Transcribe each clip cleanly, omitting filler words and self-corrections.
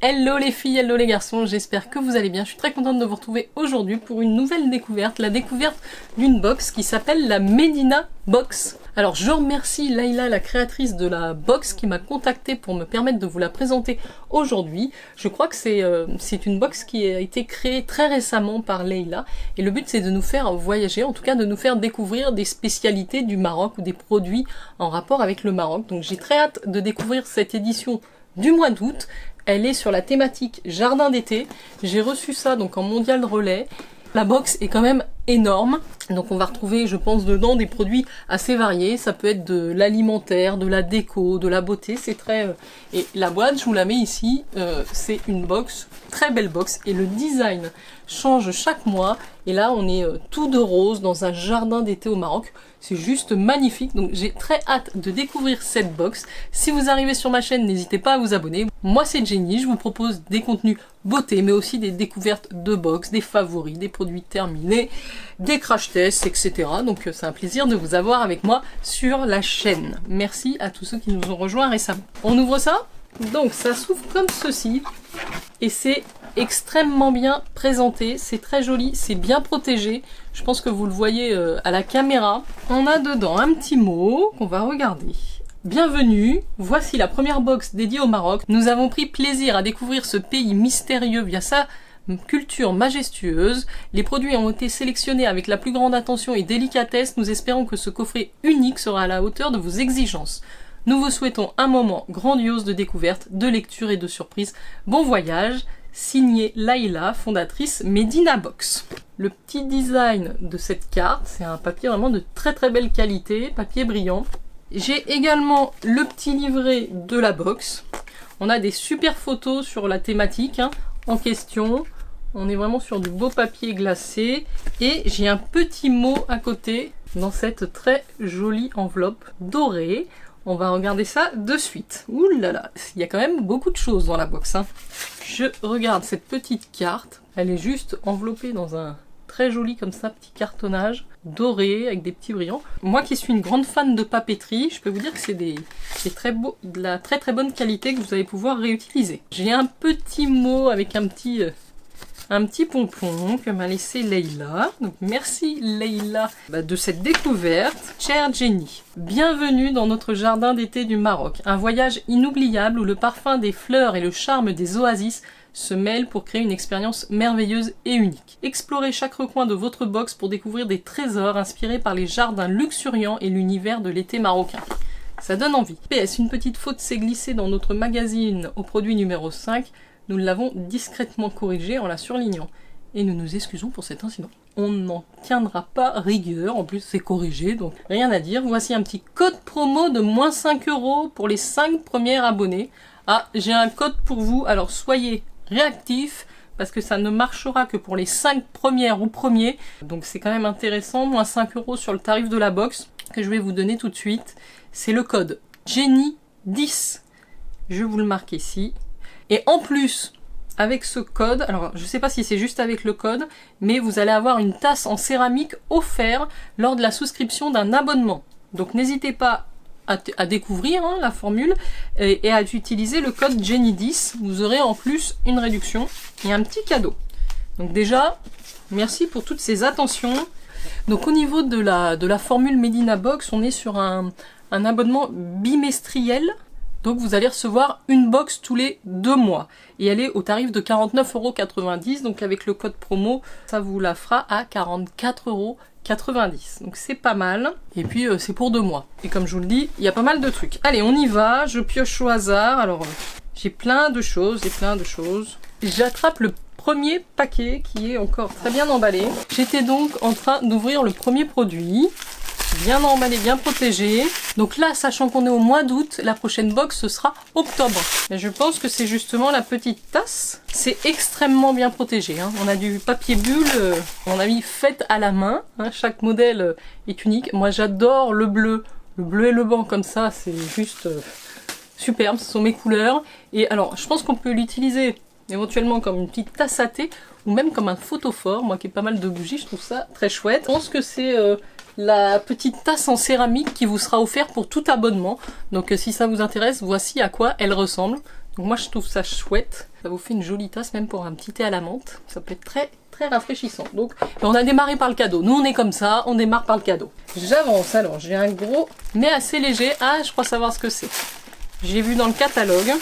Hello les filles, hello les garçons, j'espère que vous allez bien. Je suis très contente de vous retrouver aujourd'hui pour une nouvelle découverte, la découverte d'une box qui s'appelle la Medina Box. Alors je remercie Layla, la créatrice de la box, qui m'a contactée pour me permettre de vous la présenter aujourd'hui. Je crois que c'est une box qui a été créée très récemment par Layla et le but c'est de nous faire voyager, en tout cas de nous faire découvrir des spécialités du Maroc ou des produits en rapport avec le Maroc. Donc j'ai très hâte de découvrir cette édition du mois d'août. Elle est sur la thématique jardin d'été. J'ai reçu ça donc en mondial relais. La box est quand même énorme, donc on va retrouver, je pense, dedans des produits assez variés. Ça peut être de l'alimentaire, de la déco, de la beauté, c'est très... Et la boîte, je vous la mets ici, c'est une box, très belle box, et le design change chaque mois. Et là, on est tout de rose dans un jardin d'été au Maroc. C'est juste magnifique, donc j'ai très hâte de découvrir cette box. Si vous arrivez sur ma chaîne, n'hésitez pas à vous abonner. Moi, c'est Jenny, je vous propose des contenus beauté, mais aussi des découvertes de box, des favoris, des produits terminés, des crash tests, etc. Donc c'est un plaisir de vous avoir avec moi sur la chaîne. Merci à tous ceux qui nous ont rejoints récemment. On ouvre ça? Donc ça s'ouvre comme ceci, et c'est extrêmement bien présenté, c'est très joli, c'est bien protégé. Je pense que vous le voyez à la caméra. On a dedans un petit mot qu'on va regarder. Bienvenue, voici la première box dédiée au Maroc. Nous avons pris plaisir à découvrir ce pays mystérieux via sa culture majestueuse. Les produits ont été sélectionnés avec la plus grande attention et délicatesse. Nous espérons que ce coffret unique sera à la hauteur de vos exigences. Nous vous souhaitons un moment grandiose de découverte, de lecture et de surprise. Bon voyage, signé Layla, fondatrice Medina Box. Le petit design de cette carte, c'est un papier vraiment de très très belle qualité, papier brillant. J'ai également le petit livret de la box. On a des super photos sur la thématique en question. On est vraiment sur du beau papier glacé. Et j'ai un petit mot à côté dans cette très jolie enveloppe dorée. On va regarder ça de suite. Ouh là là, il y a quand même beaucoup de choses dans la box. Je regarde cette petite carte. Elle est juste enveloppée dans un très joli comme ça petit cartonnage doré avec des petits brillants. Moi qui suis une grande fan de papeterie, je peux vous dire que c'est de la très très bonne qualité que vous allez pouvoir réutiliser. J'ai un petit mot avec un petit pompon que m'a laissé Layla. Donc merci Layla de cette découverte. Chère Jenny, bienvenue dans notre jardin d'été du Maroc. Un voyage inoubliable où le parfum des fleurs et le charme des oasis se mêlent pour créer une expérience merveilleuse et unique. Explorez chaque recoin de votre box pour découvrir des trésors inspirés par les jardins luxuriants et l'univers de l'été marocain. Ça donne envie. PS, une petite faute s'est glissée dans notre magazine au produit numéro 5. Nous l'avons discrètement corrigé en la surlignant. Et nous nous excusons pour cet incident. On n'en tiendra pas rigueur, en plus c'est corrigé, donc rien à dire. Voici un petit code promo de moins 5 € pour les 5 premiers abonnés. Ah, j'ai un code pour vous, alors soyez réactifs, parce que ça ne marchera que pour les 5 premières ou premiers. Donc c'est quand même intéressant, moins 5 € sur le tarif de la box, que je vais vous donner tout de suite. C'est le code Jenny10. Je vous le marque ici. Et en plus, avec ce code, alors je ne sais pas si c'est juste avec le code, mais vous allez avoir une tasse en céramique offerte lors de la souscription d'un abonnement. Donc n'hésitez pas à découvrir la formule et à utiliser le code Jenny10. Vous aurez en plus une réduction et un petit cadeau. Donc déjà, merci pour toutes ces attentions. Donc au niveau de la formule Medina Box, on est sur un abonnement bimestriel. Donc vous allez recevoir une box tous les 2 mois. Et elle est au tarif de 49,90 €. Donc avec le code promo, ça vous la fera à 44,90 €. Donc c'est pas mal. Et puis c'est pour 2 mois. Et comme je vous le dis, il y a pas mal de trucs. Allez, on y va. Je pioche au hasard. Alors j'ai plein de choses. J'attrape le premier paquet qui est encore très bien emballé. J'étais donc en train d'ouvrir le premier produit. Bien emballé, bien protégé. Donc là, sachant qu'on est au mois d'août, la prochaine box, ce sera octobre. Et je pense que c'est justement la petite tasse. C'est extrêmement bien protégé. On a du papier bulle, on a mis fait à la main. Chaque modèle est unique. Moi, j'adore le bleu. Le bleu et le blanc comme ça, c'est juste superbe. Ce sont mes couleurs. Et alors, je pense qu'on peut l'utiliser éventuellement comme une petite tasse à thé ou même comme un photophore. Moi qui ai pas mal de bougies, je trouve ça très chouette. Je pense que c'est la petite tasse en céramique qui vous sera offerte pour tout abonnement. Donc si ça vous intéresse, voici à quoi elle ressemble. Donc moi je trouve ça chouette, ça vous fait une jolie tasse même pour un petit thé à la menthe, ça peut être très très rafraîchissant. Donc on a démarré par le cadeau, nous on est comme ça, on démarre par le cadeau. J'avance, alors j'ai un gros mais assez léger, ah je crois savoir ce que c'est. J'ai vu dans le catalogue,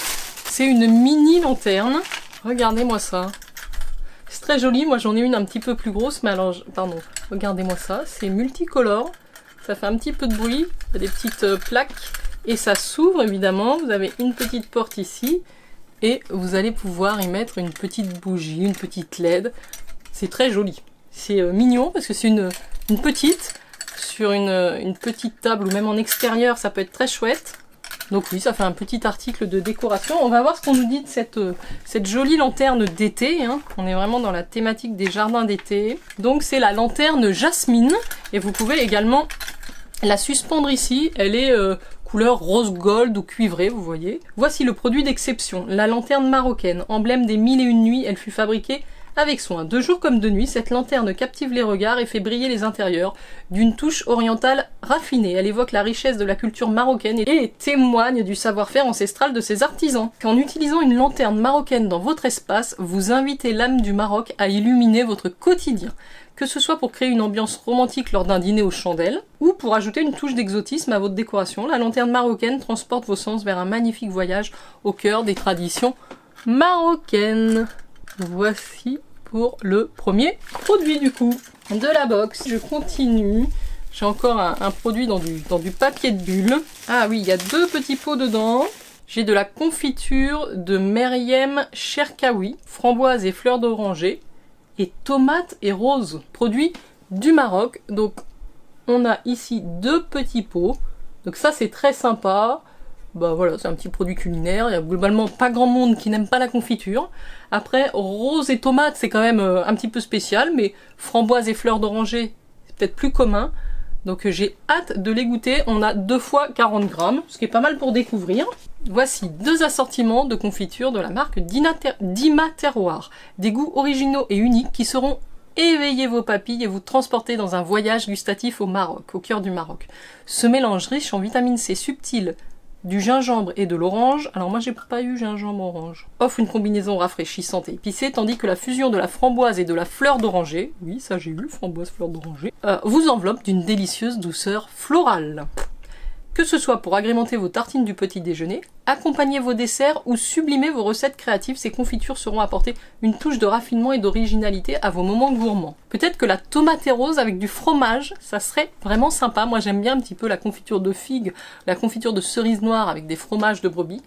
c'est une mini lanterne, regardez-moi ça. C'est très joli, moi j'en ai une un petit peu plus grosse, mais alors, pardon, regardez-moi ça, c'est multicolore, ça fait un petit peu de bruit, il y a des petites plaques, et ça s'ouvre évidemment, vous avez une petite porte ici, et vous allez pouvoir y mettre une petite bougie, une petite LED, c'est très joli. C'est mignon, parce que c'est une petite, sur une petite table, ou même en extérieur, ça peut être très chouette. Donc oui, ça fait un petit article de décoration. On va voir ce qu'on nous dit de cette jolie lanterne d'été. Hein. On est vraiment dans la thématique des jardins d'été. Donc c'est la lanterne jasmine. Et vous pouvez également la suspendre ici. Elle est couleur rose gold ou cuivré, vous voyez. Voici le produit d'exception. La lanterne marocaine, emblème des 1001 nuits. Elle fut fabriquée avec soin. De jour comme de nuit, cette lanterne captive les regards et fait briller les intérieurs d'une touche orientale raffinée. Elle évoque la richesse de la culture marocaine et témoigne du savoir-faire ancestral de ses artisans. En utilisant une lanterne marocaine dans votre espace, vous invitez l'âme du Maroc à illuminer votre quotidien. Que ce soit pour créer une ambiance romantique lors d'un dîner aux chandelles, ou pour ajouter une touche d'exotisme à votre décoration, la lanterne marocaine transporte vos sens vers un magnifique voyage au cœur des traditions marocaines. Voici pour le premier produit du coup de la box. Je continue. J'ai encore un produit dans du papier de bulle. Ah oui, il y a deux petits pots dedans. J'ai de la confiture de Meriem Cherkaoui, framboise et fleurs d'oranger, et tomates et roses, produit du Maroc. Donc on a ici deux petits pots. Donc ça c'est très sympa. Bah voilà, c'est un petit produit culinaire, il y a globalement pas grand monde qui n'aime pas la confiture. Après, rose et tomate, c'est quand même un petit peu spécial, mais framboise et fleurs d'oranger, c'est peut-être plus commun. Donc j'ai hâte de les goûter, on a 2 fois 40 grammes, ce qui est pas mal pour découvrir. Voici deux assortiments de confiture de la marque Dima Terroir. Des goûts originaux et uniques qui seront éveiller vos papilles et vous transporter dans un voyage gustatif au Maroc, au cœur du Maroc. Ce mélange riche en vitamine C subtile, du gingembre et de l'orange, alors moi j'ai pas eu gingembre orange, offre une combinaison rafraîchissante et épicée, tandis que la fusion de la framboise et de la fleur d'oranger, oui ça j'ai eu, framboise, fleur d'oranger, vous enveloppe d'une délicieuse douceur florale. Que ce soit pour agrémenter vos tartines du petit déjeuner, accompagner vos desserts ou sublimer vos recettes créatives, ces confitures seront apporter une touche de raffinement et d'originalité à vos moments gourmands. Peut-être que la tomate rose avec du fromage, ça serait vraiment sympa. Moi j'aime bien un petit peu la confiture de figue, la confiture de cerise noire avec des fromages de brebis.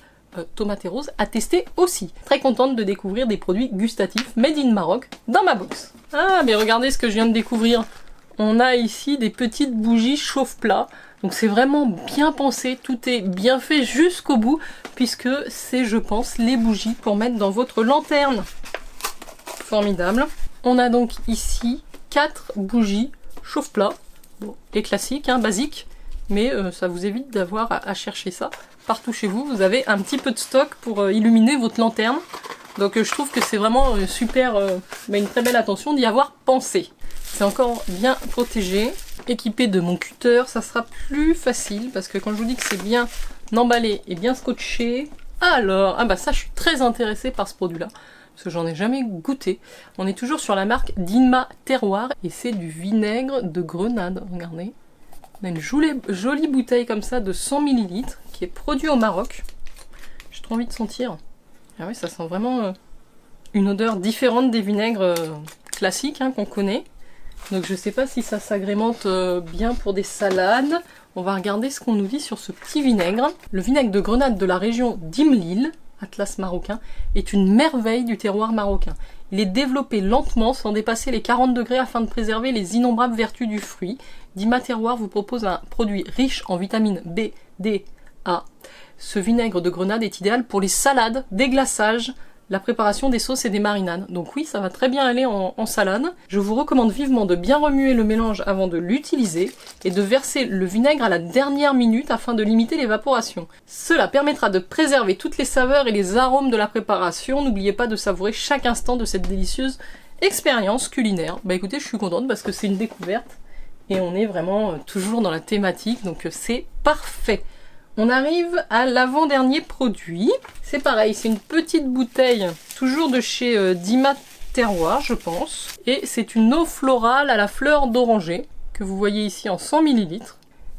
Tomate rose à tester aussi. Très contente de découvrir des produits gustatifs made in Maroc dans ma box. Ah mais regardez ce que je viens de découvrir. On a ici des petites bougies chauffe-plat. Donc c'est vraiment bien pensé, tout est bien fait jusqu'au bout, puisque c'est, je pense, les bougies pour mettre dans votre lanterne. Formidable. On a donc ici 4 bougies chauffe-plat. Bon, les classiques, hein, basiques, mais ça vous évite d'avoir à chercher ça. Partout chez vous, vous avez un petit peu de stock pour illuminer votre lanterne. Donc je trouve que c'est vraiment super, une très belle attention d'y avoir pensé. C'est encore bien protégé. Équipé de mon cutter, ça sera plus facile parce que quand je vous dis que c'est bien emballé et bien scotché, alors, ah bah ça je suis très intéressée par ce produit là parce que j'en ai jamais goûté. On est toujours sur la marque Dima Terroir et c'est du vinaigre de grenade, regardez. On a une jolie bouteille comme ça de 100 ml qui est produit au Maroc. J'ai trop envie de sentir. Ah oui, ça sent vraiment une odeur différente des vinaigres classiques hein, qu'on connaît. Donc je sais pas si ça s'agrémente bien pour des salades. On va regarder ce qu'on nous dit sur ce petit vinaigre. Le vinaigre de grenade de la région d'Imlil, Atlas marocain, est une merveille du terroir marocain. Il est développé lentement sans dépasser les 40 degrés afin de préserver les innombrables vertus du fruit. Dima Terroir vous propose un produit riche en vitamines B, D, A. Ce vinaigre de grenade est idéal pour les salades, des glaçages, la préparation des sauces et des marinades. Donc oui, ça va très bien aller en salade. Je vous recommande vivement de bien remuer le mélange avant de l'utiliser et de verser le vinaigre à la dernière minute afin de limiter l'évaporation. Cela permettra de préserver toutes les saveurs et les arômes de la préparation. N'oubliez pas de savourer chaque instant de cette délicieuse expérience culinaire. Bah écoutez, je suis contente parce que c'est une découverte et on est vraiment toujours dans la thématique, donc c'est parfait. On arrive à l'avant-dernier produit. C'est pareil, c'est une petite bouteille, toujours de chez Dima Terroir, je pense. Et c'est une eau florale à la fleur d'oranger, que vous voyez ici en 100 ml.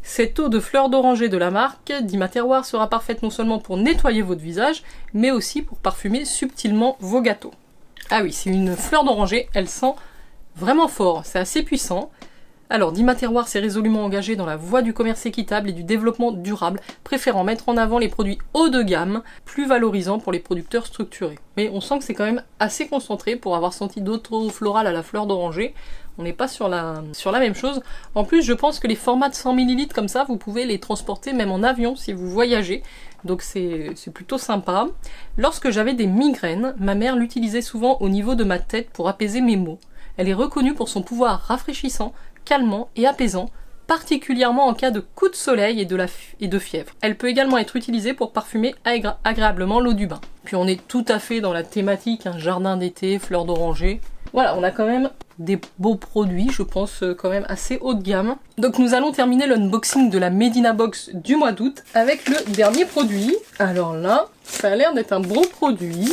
Cette eau de fleur d'oranger de la marque Dima Terroir sera parfaite non seulement pour nettoyer votre visage, mais aussi pour parfumer subtilement vos gâteaux. Ah oui, c'est une fleur d'oranger, elle sent vraiment fort, c'est assez puissant. Alors, Dima Terroir s'est résolument engagé dans la voie du commerce équitable et du développement durable, préférant mettre en avant les produits haut de gamme, plus valorisants pour les producteurs structurés. Mais on sent que c'est quand même assez concentré pour avoir senti d'autres eaux florales à la fleur d'oranger. On n'est pas sur la même chose. En plus, je pense que les formats de 100 ml comme ça, vous pouvez les transporter même en avion si vous voyagez. Donc c'est plutôt sympa. Lorsque j'avais des migraines, ma mère l'utilisait souvent au niveau de ma tête pour apaiser mes maux. Elle est reconnue pour son pouvoir rafraîchissant, calmant et apaisant, particulièrement en cas de coup de soleil et de fièvre. Elle peut également être utilisée pour parfumer agréablement l'eau du bain. Puis on est tout à fait dans la thématique, un jardin d'été, fleurs d'oranger. Voilà, on a quand même des beaux produits, je pense quand même assez haut de gamme. Donc nous allons terminer l'unboxing de la Medina Box du mois d'août avec le dernier produit. Alors là, ça a l'air d'être un beau produit.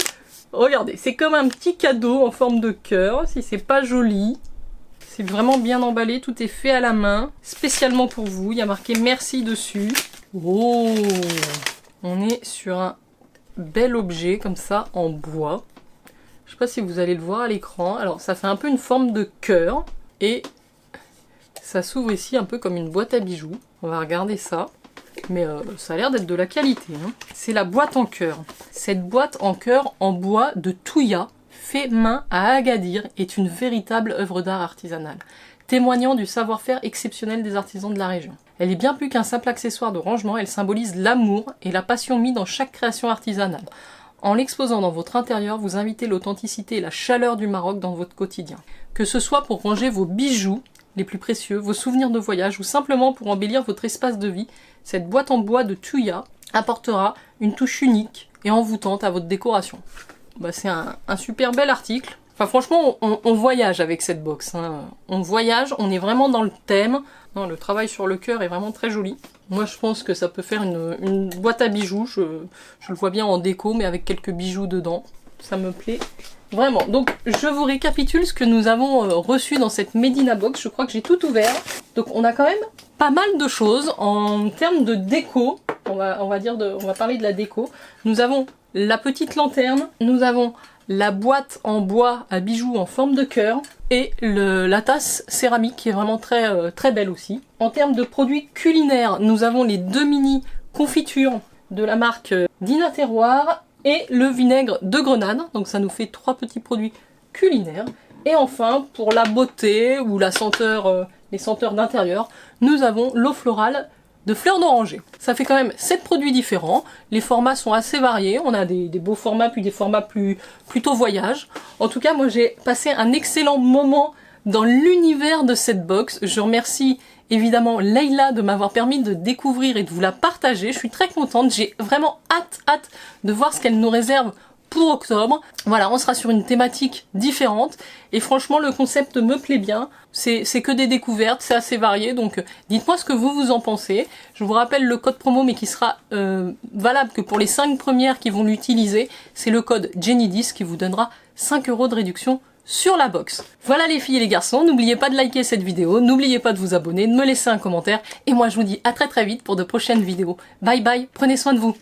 Regardez, c'est comme un petit cadeau en forme de cœur, si c'est pas joli. C'est vraiment bien emballé, tout est fait à la main, spécialement pour vous. Il y a marqué merci dessus. Oh, on est sur un bel objet comme ça en bois. Je sais pas si vous allez le voir à l'écran. Alors ça fait un peu une forme de cœur et ça s'ouvre ici un peu comme une boîte à bijoux. On va regarder ça. Mais ça a l'air d'être de la qualité, hein. C'est la boîte en cœur. Cette boîte en cœur en bois de Touya, fait main à Agadir, est une véritable œuvre d'art artisanale, témoignant du savoir-faire exceptionnel des artisans de la région. Elle est bien plus qu'un simple accessoire de rangement, elle symbolise l'amour et la passion mis dans chaque création artisanale. En l'exposant dans votre intérieur, vous invitez l'authenticité et la chaleur du Maroc dans votre quotidien. Que ce soit pour ranger vos bijoux les plus précieux, vos souvenirs de voyage ou simplement pour embellir votre espace de vie, cette boîte en bois de Touya apportera une touche unique et envoûtante à votre décoration. Bah, c'est un super bel article. Enfin franchement, on voyage avec cette box, hein. On voyage, on est vraiment dans le thème. Non, le travail sur le cœur est vraiment très joli. Moi je pense que ça peut faire une boîte à bijoux. Je le vois bien en déco, mais avec quelques bijoux dedans. Ça me plaît vraiment. Donc je vous récapitule ce que nous avons reçu dans cette Medina Box. Je crois que j'ai tout ouvert. Donc on a quand même pas mal de choses en termes de déco. On va parler de la déco. Nous avons la petite lanterne, nous avons la boîte en bois à bijoux en forme de cœur et la tasse céramique qui est vraiment très belle aussi. En termes de produits culinaires, nous avons les 2 mini confitures de la marque Dima Terroir et le vinaigre de grenade. Donc ça nous fait 3 petits produits culinaires. Et enfin, pour la beauté ou la senteur, les senteurs d'intérieur, nous avons l'eau florale de fleurs d'oranger. Ça fait quand même 7 produits différents. Les formats sont assez variés. On a des beaux formats, puis des formats plutôt voyage. En tout cas, moi j'ai passé un excellent moment dans l'univers de cette box. Je remercie évidemment Leïla de m'avoir permis de découvrir et de vous la partager. Je suis très contente. J'ai vraiment hâte de voir ce qu'elle nous réserve pour octobre. Voilà, on sera sur une thématique différente et franchement le concept me plaît bien. C'est que des découvertes, c'est assez varié, donc dites-moi ce que vous en pensez. Je vous rappelle le code promo mais qui sera valable que pour les 5 premières qui vont l'utiliser. C'est le code Jenny10 qui vous donnera 5 € de réduction sur la box. Voilà les filles et les garçons, n'oubliez pas de liker cette vidéo, n'oubliez pas de vous abonner, de me laisser un commentaire et moi je vous dis à très vite pour de prochaines vidéos. Bye bye, prenez soin de vous.